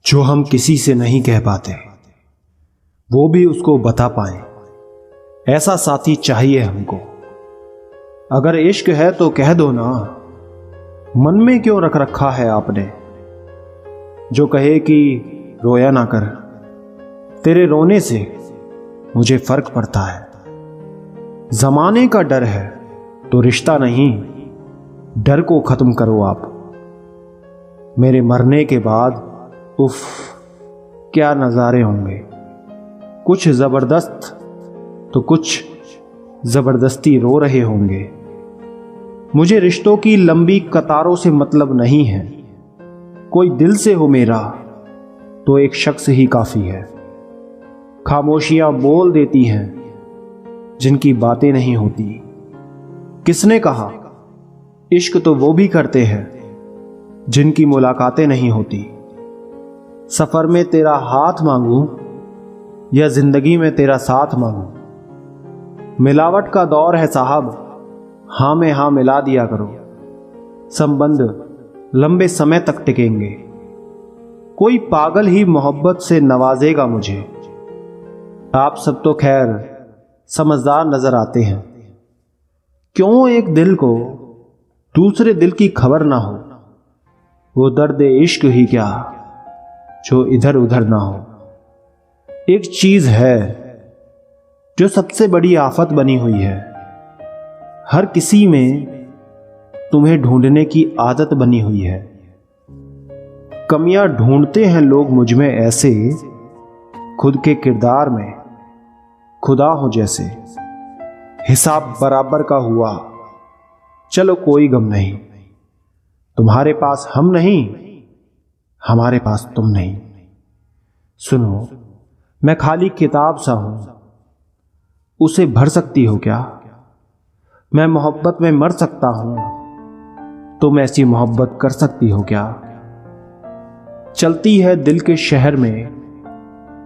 जो हम किसी से नहीं कह पाते वो भी उसको बता पाए, ऐसा साथी चाहिए हमको। अगर इश्क है तो कह दो ना, मन में क्यों रख रखा है आपने। जो कहे कि रोया ना कर, तेरे रोने से मुझे फर्क पड़ता है। जमाने का डर है तो रिश्ता नहीं, डर को खत्म करो आप। मेरे मरने के बाद उफ क्या नज़ारे होंगे, कुछ ज़बरदस्त तो कुछ ज़बरदस्ती रो रहे होंगे। मुझे रिश्तों की लंबी कतारों से मतलब नहीं है, कोई दिल से हो मेरा तो एक शख्स ही काफ़ी है। खामोशियां बोल देती हैं जिनकी बातें नहीं होती। किसने कहा इश्क तो वो भी करते हैं जिनकी मुलाकातें नहीं होती। सफर में तेरा हाथ मांगूं या जिंदगी में तेरा साथ मांगूं। मिलावट का दौर है साहब, हां में हां मिला दिया करो। संबंध लंबे समय तक टिकेंगे। कोई पागल ही मोहब्बत से नवाजेगा मुझे। आप सब तो खैर समझदार नजर आते हैं। क्यों एक दिल को दूसरे दिल की खबर ना हो। वो दर्द इश्क ही क्या जो इधर उधर ना हो। एक चीज है जो सबसे बड़ी आफत बनी हुई है, हर किसी में तुम्हें ढूंढने की आदत बनी हुई है। कमियां ढूंढते हैं लोग मुझ में ऐसे, खुद के किरदार में खुदा हो जैसे। हिसाब बराबर का हुआ, चलो कोई गम नहीं। तुम्हारे पास हम नहीं, हमारे पास तुम नहीं। सुनो, मैं खाली किताब सा हूं, उसे भर सकती हो क्या। मैं मोहब्बत में मर सकता हूं, तुम ऐसी मोहब्बत कर सकती हो क्या। चलती है दिल के शहर में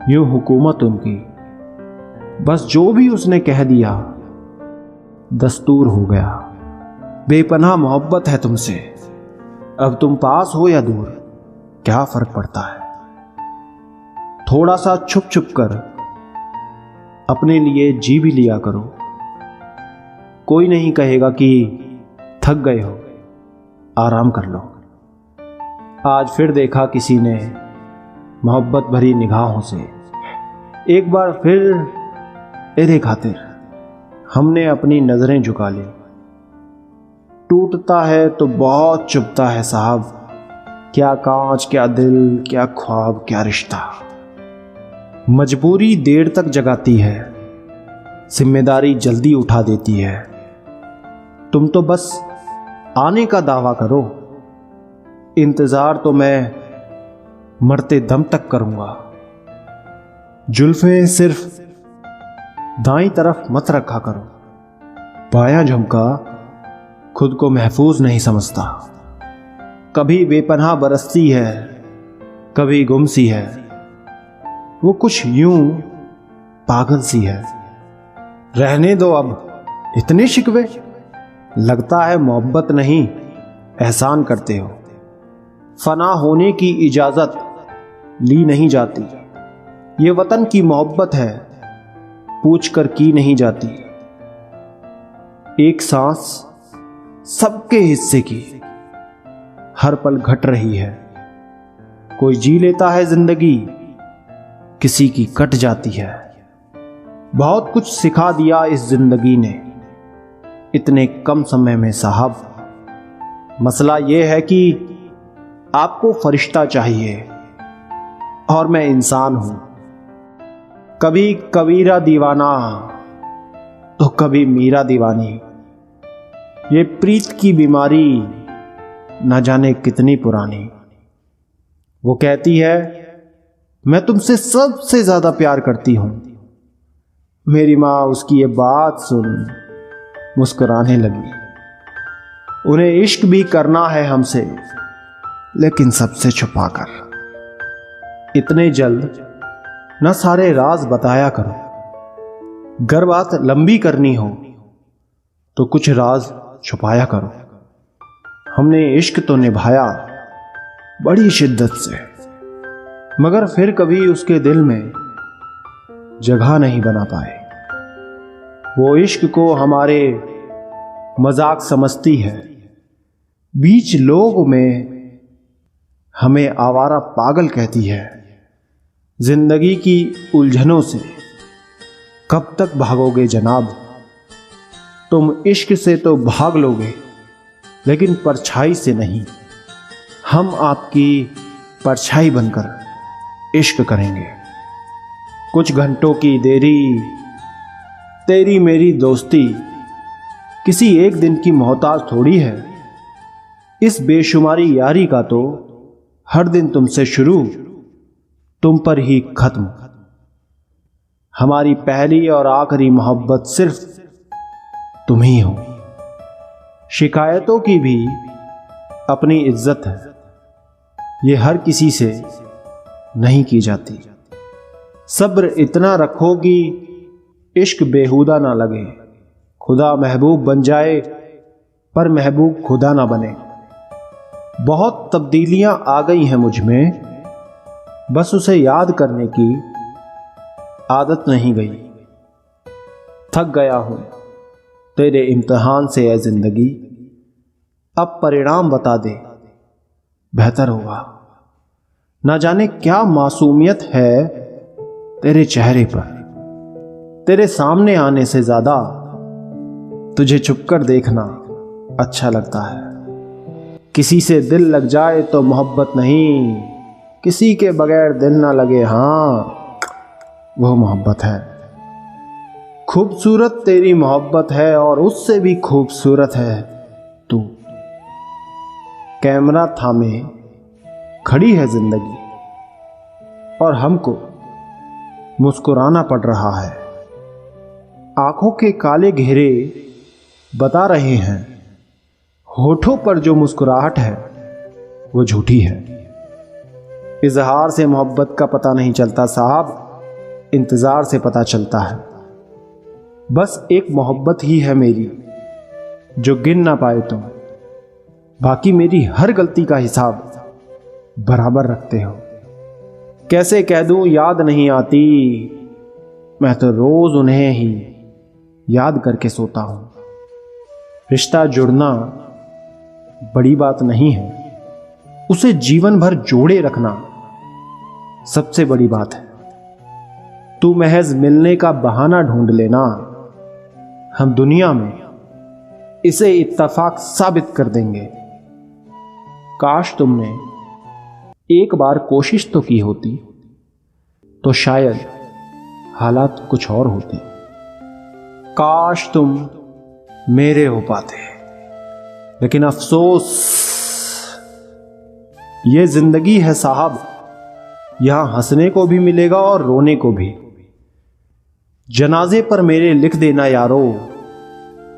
यूं हुकूमत उनकी, बस जो भी उसने कह दिया दस्तूर हो गया। बेपनाह मोहब्बत है तुमसे, अब तुम पास हो या दूर क्या फर्क पड़ता है। थोड़ा सा छुप छुप कर अपने लिए जी भी लिया करो। कोई नहीं कहेगा कि थक गए हो, आराम कर लो। आज फिर देखा किसी ने मोहब्बत भरी निगाहों से, एक बार फिर तेरे खातिर हमने अपनी नजरें झुका ली। टूटता है तो बहुत चुभता है साहब, क्या कांच क्या दिल क्या ख्वाब क्या रिश्ता। मजबूरी देर तक जगाती है, जिम्मेदारी जल्दी उठा देती है। तुम तो बस आने का दावा करो, इंतजार तो मैं मरते दम तक करूंगा। जुल्फें सिर्फ दाईं तरफ मत रखा करो, बायां झुमका खुद को महफूज नहीं समझता। कभी बेपनाह बरसती है, कभी गुम सी है, वो कुछ यूं पागल सी है। रहने दो अब इतने शिकवे, लगता है मोहब्बत नहीं एहसान करते हो। फना होने की इजाजत ली नहीं जाती, ये वतन की मोहब्बत है पूछ कर की नहीं जाती। एक सांस सबके हिस्से की, हर पल घट रही है। कोई जी लेता है जिंदगी, किसी की कट जाती है। बहुत कुछ सिखा दिया इस जिंदगी ने इतने कम समय में साहब। मसला यह है कि आपको फरिश्ता चाहिए और मैं इंसान हूं। कभी कबीरा दीवाना तो कभी मीरा दीवानी। ये प्रीत की बीमारी न जाने कितनी पुरानी। वो कहती है मैं तुमसे सबसे ज्यादा प्यार करती हूं। मेरी मां उसकी ये बात सुन मुस्कुराने लगी। उन्हें इश्क भी करना है हमसे, लेकिन सबसे छुपाकर। इतने जल्द न सारे राज बताया करो। गर बात लंबी करनी हो तो कुछ राज छुपाया करो। हमने इश्क तो निभाया बड़ी शिद्दत से, मगर फिर कभी उसके दिल में जगह नहीं बना पाए। वो इश्क को हमारे मजाक समझती है, बीच लोग में हमें आवारा पागल कहती है। जिंदगी की उलझनों से कब तक भागोगे जनाब? तुम इश्क से तो भाग लोगे, लेकिन परछाई से नहीं। हम आपकी परछाई बनकर इश्क करेंगे। कुछ घंटों की देरी, तेरी मेरी दोस्ती किसी एक दिन की मोहताज थोड़ी है। इस बेशुमारी यारी का तो हर दिन तुमसे शुरू, तुम पर ही खत्म। हमारी पहली और आखिरी मोहब्बत सिर्फ तुम ही हो। शिकायतों की भी अपनी इज्जत है, ये हर किसी से नहीं की जाती। सब्र इतना रखो कि इश्क बेहुदा ना लगे। खुदा महबूब बन जाए पर महबूब खुदा ना बने। बहुत तब्दीलियां आ गई हैं मुझ में, बस उसे याद करने की आदत नहीं गई। थक गया हूं तेरे इम्तिहान से ए जिंदगी, अब परिणाम बता दे बेहतर होगा। ना जाने क्या मासूमियत है तेरे चेहरे पर, तेरे सामने आने से ज्यादा तुझे छुपकर देखना अच्छा लगता है। किसी से दिल लग जाए तो मोहब्बत नहीं, किसी के बगैर दिल ना लगे, हाँ वो मोहब्बत है। खूबसूरत तेरी मोहब्बत है और उससे भी खूबसूरत है तू। कैमरा थामे खड़ी है जिंदगी और हमको मुस्कुराना पड़ रहा है। आंखों के काले घेरे बता रहे हैं, होठों पर जो मुस्कुराहट है वो झूठी है। इजहार से मोहब्बत का पता नहीं चलता साहब, इंतजार से पता चलता है। बस एक मोहब्बत ही है मेरी जो गिन ना पाए तुम, बाकी मेरी हर गलती का हिसाब बराबर रखते हो। कैसे कह दूं याद नहीं आती, मैं तो रोज उन्हें ही याद करके सोता हूं। रिश्ता जुड़ना बड़ी बात नहीं है, उसे जीवन भर जोड़े रखना सबसे बड़ी बात है। तू महज मिलने का बहाना ढूंढ लेना, हम दुनिया में इसे इत्तेफाक साबित कर देंगे। काश तुमने एक बार कोशिश तो की होती, तो शायद हालात कुछ और होते। काश तुम मेरे हो पाते, लेकिन अफसोस ये जिंदगी है साहब, यहां हंसने को भी मिलेगा और रोने को भी। जनाजे पर मेरे लिख देना यारो,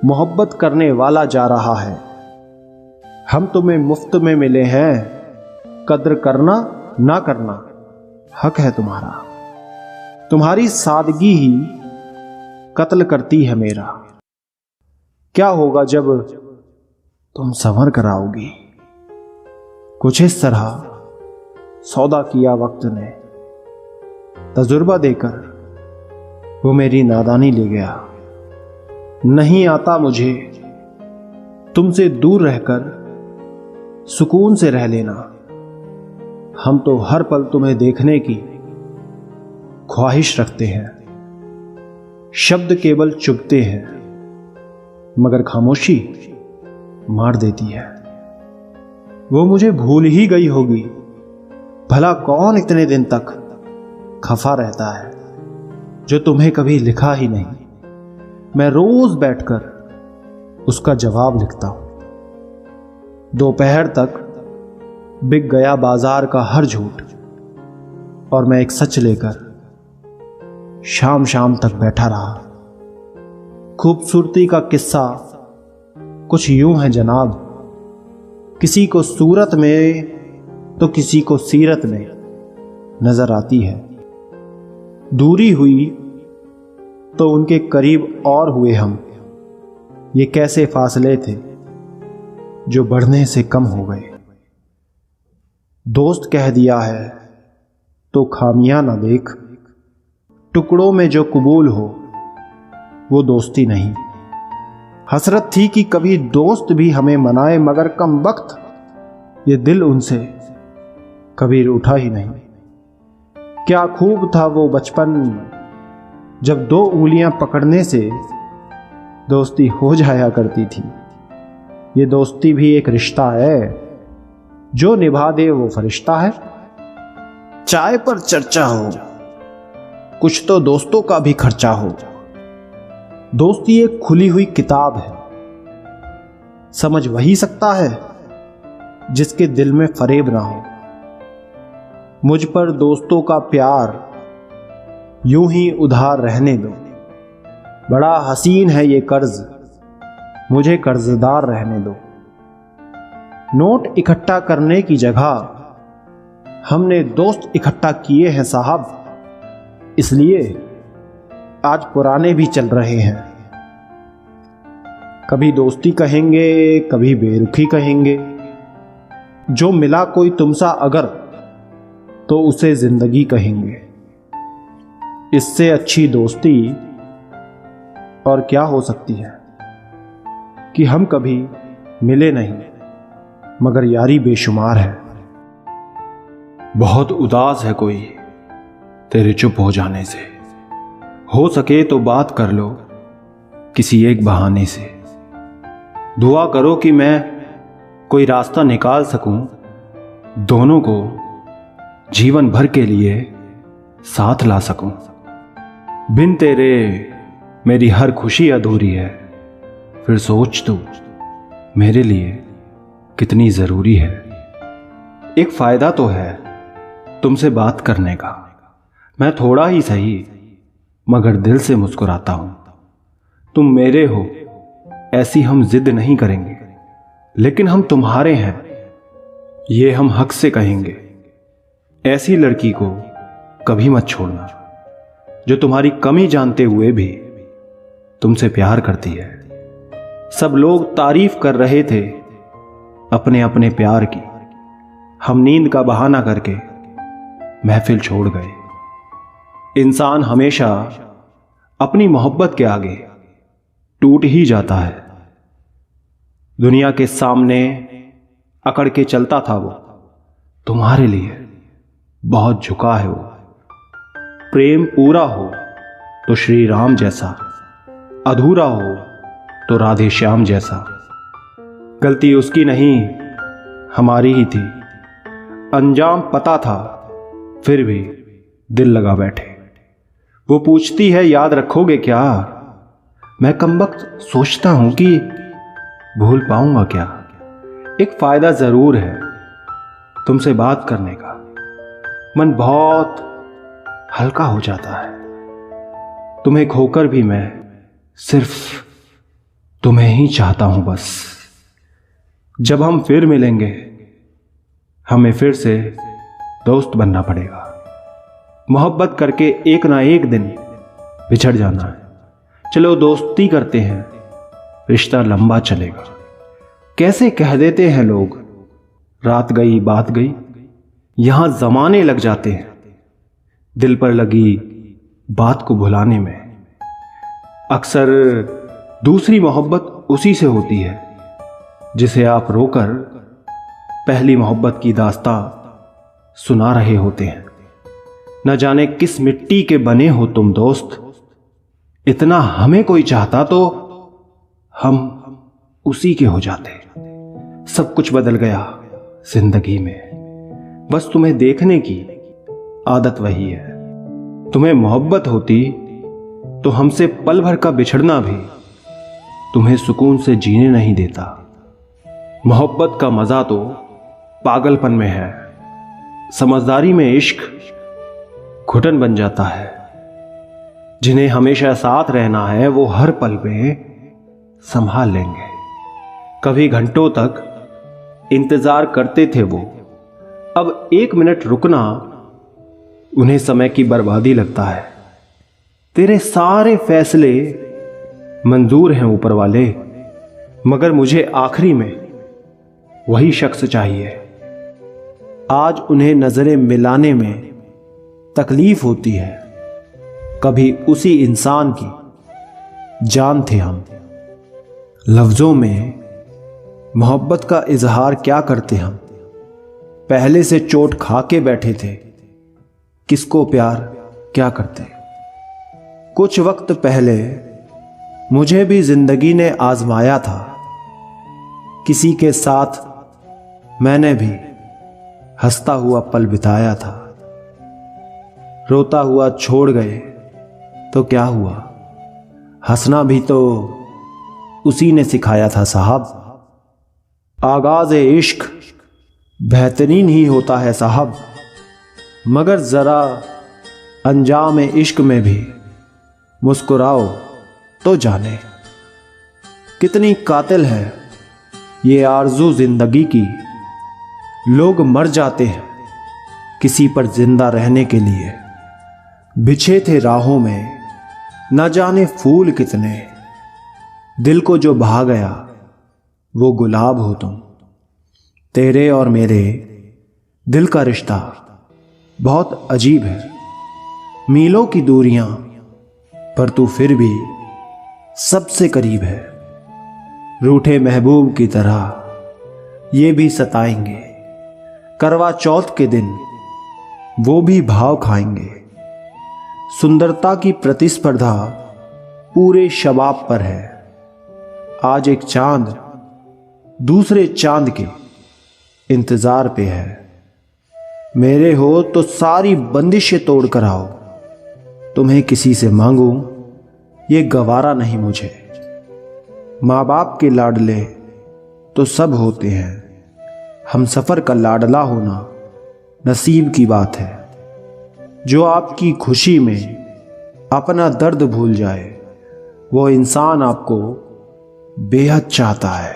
मोहब्बत करने वाला जा रहा है। हम तुम्हें मुफ्त में मिले हैं, कद्र करना ना करना हक है तुम्हारा। तुम्हारी सादगी ही कत्ल करती है मेरा। क्या होगा जब तुम संवर कर आओगी? कुछ इस तरह सौदा किया वक्त ने, तजुर्बा देकर वो मेरी नादानी ले गया। नहीं आता मुझे तुमसे दूर रहकर सुकून से रह लेना। हम तो हर पल तुम्हें देखने की ख्वाहिश रखते हैं। शब्द केवल चुभते हैं, मगर खामोशी मार देती है। वो मुझे भूल ही गई होगी, भला कौन इतने दिन तक खफा रहता है जो तुम्हें कभी लिखा ही नहीं। मैं रोज बैठकर उसका जवाब लिखता हूं। दोपहर तक बिक गया बाजार का हर झूठ, और मैं एक सच लेकर शाम शाम तक बैठा रहा। खूबसूरती का किस्सा कुछ यूं है जनाब, किसी को सूरत में तो किसी को सीरत में नजर आती है। दूरी हुई तो उनके करीब और हुए हम, ये कैसे फासले थे जो बढ़ने से कम हो गए। दोस्त कह दिया है तो खामियां ना देख। टुकड़ों में जो कबूल हो वो दोस्ती नहीं। हसरत थी कि कभी दोस्त भी हमें मनाए, मगर कम वक्त ये दिल उनसे कभी रूठा ही नहीं। क्या खूब था वो बचपन जब 2 उंगलियां पकड़ने से दोस्ती हो जाया करती थी। ये दोस्ती भी एक रिश्ता है, जो निभा दे वो फरिश्ता है। चाय पर चर्चा हो, कुछ तो दोस्तों का भी खर्चा हो। दोस्ती एक खुली हुई किताब है, समझ वही सकता है जिसके दिल में फरेब ना हो। मुझ पर दोस्तों का प्यार यूं ही उधार रहने दो। बड़ा हसीन है ये कर्ज, मुझे कर्जदार रहने दो। नोट इकट्ठा करने की जगह हमने दोस्त इकट्ठा किए हैं साहब, इसलिए आज पुराने भी चल रहे हैं। कभी दोस्ती कहेंगे, कभी बेरुखी कहेंगे। जो मिला कोई तुमसा अगर, तो उसे जिंदगी कहेंगे। इससे अच्छी दोस्ती और क्या हो सकती है कि हम कभी मिले नहीं, मगर यारी बेशुमार है। बहुत उदास है कोई तेरे चुप हो जाने से। हो सके तो बात कर लो किसी एक बहाने से। दुआ करो कि मैं कोई रास्ता निकाल सकूं, दोनों को जीवन भर के लिए साथ ला सकूं। बिन तेरे मेरी हर खुशी अधूरी है, फिर सोच तू मेरे लिए कितनी जरूरी है। एक फायदा तो है तुमसे बात करने का, मैं थोड़ा ही सही मगर दिल से मुस्कुराता हूं। तुम मेरे हो ऐसी हम जिद नहीं करेंगे, लेकिन हम तुम्हारे हैं ये हम हक से कहेंगे। ऐसी लड़की को कभी मत छोड़ना जो तुम्हारी कमी जानते हुए भी तुमसे प्यार करती है। सब लोग तारीफ कर रहे थे अपने अपने प्यार की, हम नींद का बहाना करके महफिल छोड़ गए। इंसान हमेशा अपनी मोहब्बत के आगे टूट ही जाता है। दुनिया के सामने अकड़ के चलता था वो, तुम्हारे लिए बहुत झुका है वो। प्रेम पूरा हो तो श्री राम जैसा, अधूरा हो तो राधे श्याम जैसा। गलती उसकी नहीं हमारी ही थी, अंजाम पता था फिर भी दिल लगा बैठे। वो पूछती है याद रखोगे क्या, मैं कमबख्त सोचता हूं कि भूल पाऊंगा क्या। एक फायदा जरूर है तुमसे बात करने का, मन बहुत हल्का हो जाता है। तुम्हें खोकर भी मैं सिर्फ तुम्हें ही चाहता हूं बस। जब हम फिर मिलेंगे हमें फिर से दोस्त बनना पड़ेगा। मोहब्बत करके एक ना एक दिन बिछड़ जाना है। चलो दोस्ती करते हैं, रिश्ता लंबा चलेगा। कैसे कह देते हैं लोग रात गई बात गई, यहां जमाने लग जाते हैं दिल पर लगी बात को भुलाने में। अक्सर दूसरी मोहब्बत उसी से होती है जिसे आप रोकर पहली मोहब्बत की दास्तां सुना रहे होते हैं। न जाने किस मिट्टी के बने हो तुम दोस्त, इतना हमें कोई चाहता तो हम उसी के हो जाते। सब कुछ बदल गया जिंदगी में, बस तुम्हें देखने की आदत वही है। तुम्हें मोहब्बत होती तो हमसे पल भर का बिछड़ना भी तुम्हें सुकून से जीने नहीं देता। मोहब्बत का मजा तो पागलपन में है, समझदारी में इश्क घुटन बन जाता है। जिन्हें हमेशा साथ रहना है वो हर पल में संभाल लेंगे। कभी घंटों तक इंतजार करते थे वो, अब 1 मिनट रुकना उन्हें समय की बर्बादी लगता है। तेरे सारे फैसले मंजूर हैं ऊपर वाले, मगर मुझे आखिरी में वही शख्स चाहिए। आज उन्हें नजरें मिलाने में तकलीफ होती है, कभी उसी इंसान की जान थे हम। लफ्जों में मोहब्बत का इजहार क्या करते हम, पहले से चोट खा के बैठे थे, किसको प्यार क्या करते। कुछ वक्त पहले मुझे भी जिंदगी ने आजमाया था, किसी के साथ मैंने भी हंसता हुआ पल बिताया था। रोता हुआ छोड़ गए तो क्या हुआ, हंसना भी तो उसी ने सिखाया था साहब। आगाज इश्क बेहतरीन ही होता है साहब, मगर जरा अंजाम इश्क में भी मुस्कुराओ तो जाने। कितनी कातिल है ये आरज़ू जिंदगी की, लोग मर जाते हैं किसी पर जिंदा रहने के लिए। बिछे थे राहों में न जाने फूल कितने, दिल को जो भा गया वो गुलाब हो तुम। तेरे और मेरे दिल का रिश्ता बहुत अजीब है, मीलों की दूरियां, पर तू फिर भी सबसे करीब है। रूठे महबूब की तरह ये भी सताएंगे, करवा चौथ के दिन वो भी भाव खाएंगे। सुंदरता की प्रतिस्पर्धा पूरे शबाब पर है, आज एक चांद दूसरे चांद के इंतजार पे है। मेरे हो तो सारी बंदिशें तोड़ कर आओ, तुम्हें किसी से मांगू ये गवारा नहीं मुझे। माँ बाप के लाडले तो सब होते हैं, हम सफर का लाडला होना नसीब की बात है। जो आपकी खुशी में अपना दर्द भूल जाए, वो इंसान आपको बेहद चाहता है।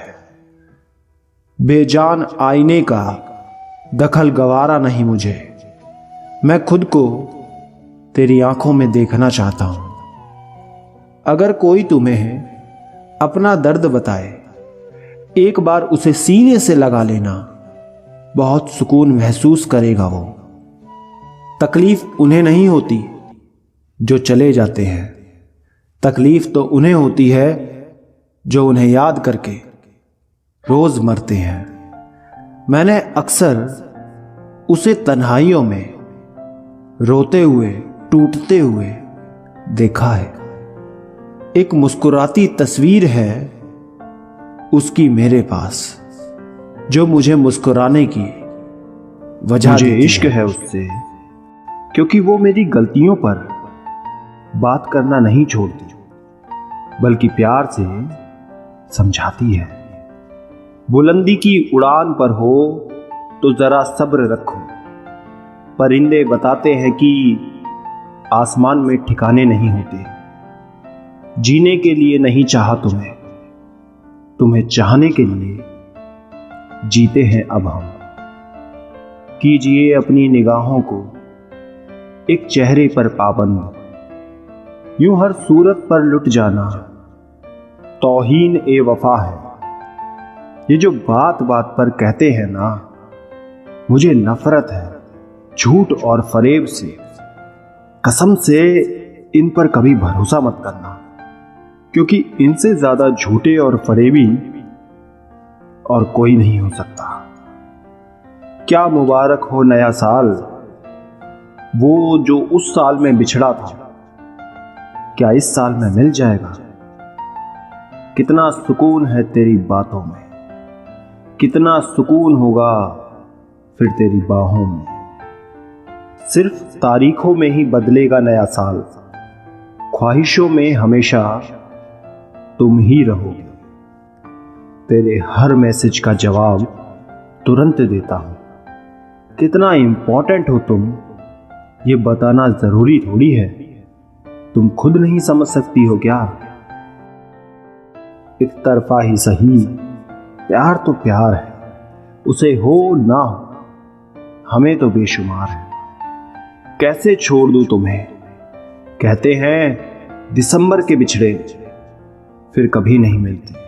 बेजान आईने का दखल गवारा नहीं मुझे, मैं खुद को तेरी आंखों में देखना चाहता हूं। अगर कोई तुम्हें अपना दर्द बताए, एक बार उसे सीने से लगा लेना, बहुत सुकून महसूस करेगा वो। तकलीफ उन्हें नहीं होती जो चले जाते हैं, तकलीफ तो उन्हें होती है जो उन्हें याद करके रोज मरते हैं। मैंने अक्सर उसे तन्हाइयों में रोते हुए टूटते हुए देखा है। एक मुस्कुराती तस्वीर है उसकी मेरे पास, जो मुझे मुस्कुराने की वजह मुझे इश्क है उससे, क्योंकि वो मेरी गलतियों पर बात करना नहीं छोड़ती, बल्कि प्यार से समझाती है। बुलंदी की उड़ान पर हो तो जरा सब्र रखो, परिंदे बताते हैं कि आसमान में ठिकाने नहीं होते। जीने के लिए नहीं चाहा तुम्हें, तुम्हें चाहने के लिए जीते हैं अब हम। कीजिए अपनी निगाहों को एक चेहरे पर पाबंद, यूं हर सूरत पर लुट जाना तौहीन ए वफा है। ये जो बात बात पर कहते हैं ना, मुझे नफरत है झूठ और फरेब से। कसम से इन पर कभी भरोसा मत करना, क्योंकि इनसे ज्यादा झूठे और फरेबी और कोई नहीं हो सकता। क्या मुबारक हो नया साल, वो जो उस साल में बिछड़ा था, क्या इस साल में मिल जाएगा। कितना सुकून है तेरी बातों में, कितना सुकून होगा फिर तेरी बाहों में। सिर्फ तारीखों में ही बदलेगा नया साल, ख्वाहिशों में हमेशा तुम ही रहोगे। तेरे हर मैसेज का जवाब तुरंत देता हूं। कितना इंपॉर्टेंट हो तुम, ये बताना जरूरी थोड़ी है। तुम खुद नहीं समझ सकती हो क्या। एक तरफा ही सही, प्यार तो प्यार है, उसे हो ना हो हमें तो बेशुमार है। कैसे छोड़ दूं तुम्हें, कहते हैं दिसंबर के बिछड़े फिर कभी नहीं मिलते।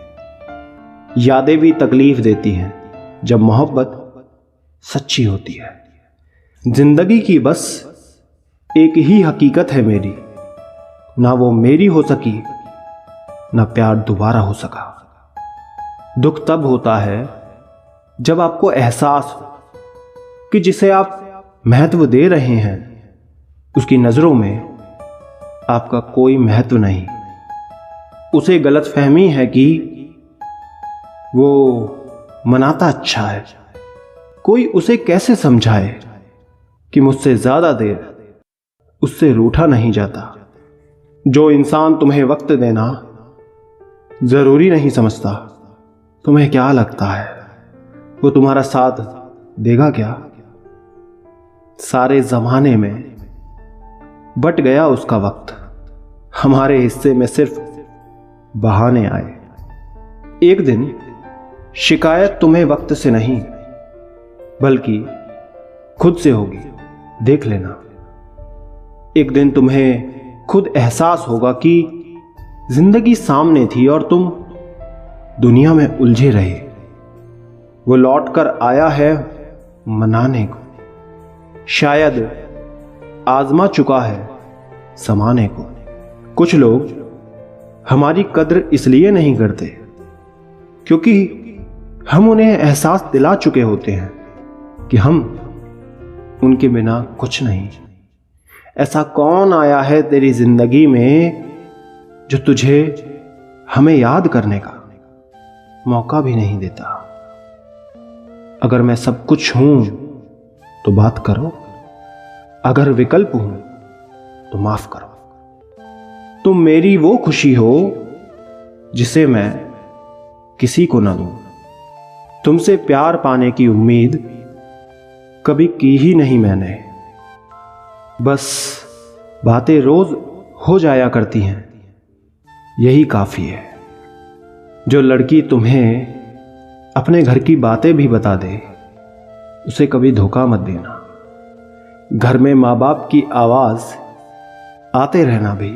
यादें भी तकलीफ देती हैं जब मोहब्बत सच्ची होती है। जिंदगी की बस एक ही हकीकत है मेरी, ना वो मेरी हो सकी, ना प्यार दोबारा हो सका। दुख तब होता है जब आपको एहसास हो कि जिसे आप महत्व दे रहे हैं उसकी नजरों में आपका कोई महत्व नहीं। उसे गलतफहमी है कि वो मनाता अच्छा है। कोई उसे कैसे समझाए कि मुझसे ज्यादा देर उससे रूठा नहीं जाता। जो इंसान तुम्हें वक्त देना जरूरी नहीं समझता, तुम्हें क्या लगता है वो तुम्हारा साथ देगा क्या? सारे जमाने में बट गया उसका वक्त, हमारे हिस्से में सिर्फ बहाने आए। एक दिन शिकायत तुम्हें वक्त से नहीं बल्कि खुद से होगी, देख लेना। एक दिन तुम्हें खुद एहसास होगा कि जिंदगी सामने थी और तुम दुनिया में उलझे रहे। वो लौट कर आया है मनाने को, शायद आजमा चुका है समाने को। कुछ लोग हमारी कद्र इसलिए नहीं करते क्योंकि हम उन्हें एहसास दिला चुके होते हैं कि हम उनके बिना कुछ नहीं। ऐसा कौन आया है तेरी जिंदगी में जो तुझे हमें याद करने का मौका भी नहीं देता? अगर मैं सब कुछ हूं तो बात करो, अगर विकल्प हूं तो माफ करो। तुम मेरी वो खुशी हो जिसे मैं किसी को ना दूं। तुमसे प्यार पाने की उम्मीद कभी की ही नहीं मैंने। बस बातें रोज हो जाया करती हैं, यही काफी है। जो लड़की तुम्हें अपने घर की बातें भी बता दे उसे कभी धोखा मत देना। घर में माँ बाप की आवाज आते रहना भी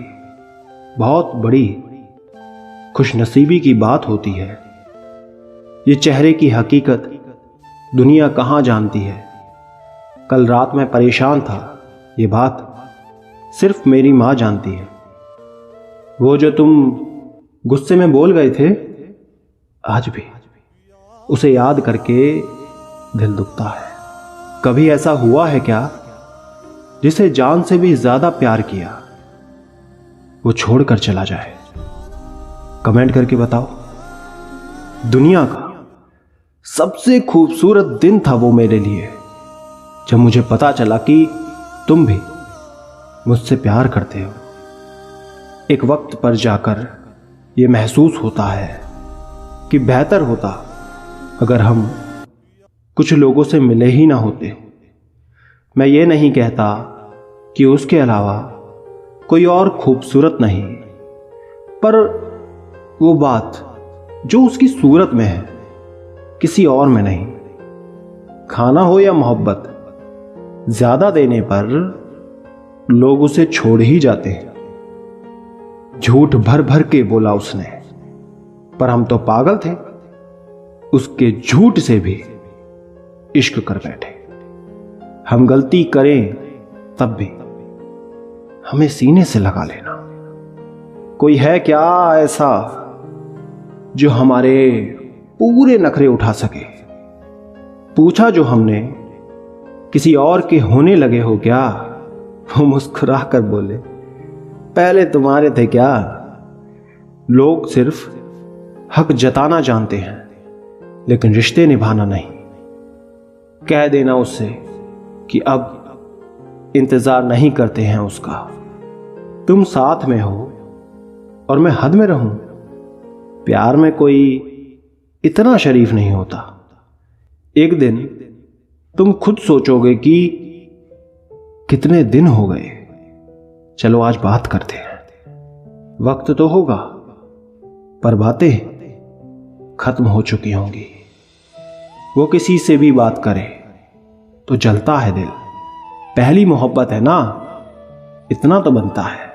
बहुत बड़ी खुशनसीबी की बात होती है। ये चेहरे की हकीकत दुनिया कहाँ जानती है। कल रात मैं परेशान था, ये बात सिर्फ मेरी माँ जानती है। वो जो तुम गुस्से में बोल गए थे, आज भी उसे याद करके दिल दुखता है। कभी ऐसा हुआ है क्या जिसे जान से भी ज्यादा प्यार किया वो छोड़कर चला जाए? कमेंट करके बताओ। दुनिया का सबसे खूबसूरत दिन था वो मेरे लिए, जब मुझे पता चला कि तुम भी मुझसे प्यार करते हो। एक वक्त पर जाकर यह महसूस होता है कि बेहतर होता अगर हम कुछ लोगों से मिले ही ना होते। मैं ये नहीं कहता कि उसके अलावा कोई और खूबसूरत नहीं, पर वो बात जो उसकी सूरत में है किसी और में नहीं। खाना हो या मोहब्बत, ज्यादा देने पर लोग उसे छोड़ ही जाते हैं। झूठ भर भर के बोला उसने, पर हम तो पागल थे, उसके झूठ से भी इश्क कर बैठे। हम गलती करें तब भी हमें सीने से लगा लेना। कोई है क्या ऐसा जो हमारे पूरे नखरे उठा सके? पूछा जो हमने, किसी और के होने लगे हो क्या? वो मुस्कुरा कर बोले, पहले तुम्हारे थे क्या? लोग सिर्फ हक जताना जानते हैं लेकिन रिश्ते निभाना नहीं। कह देना उससे कि अब इंतजार नहीं करते हैं उसका। तुम साथ में हो और मैं हद में रहूं। प्यार में कोई इतना शरीफ नहीं होता। एक दिन तुम खुद सोचोगे कि कितने दिन हो गए। चलो आज बात करते हैं। वक्त तो होगा पर बातें खत्म हो चुकी होंगी। वो किसी से भी बात करे तो जलता है दिल। पहली मोहब्बत है ना, इतना तो बनता है।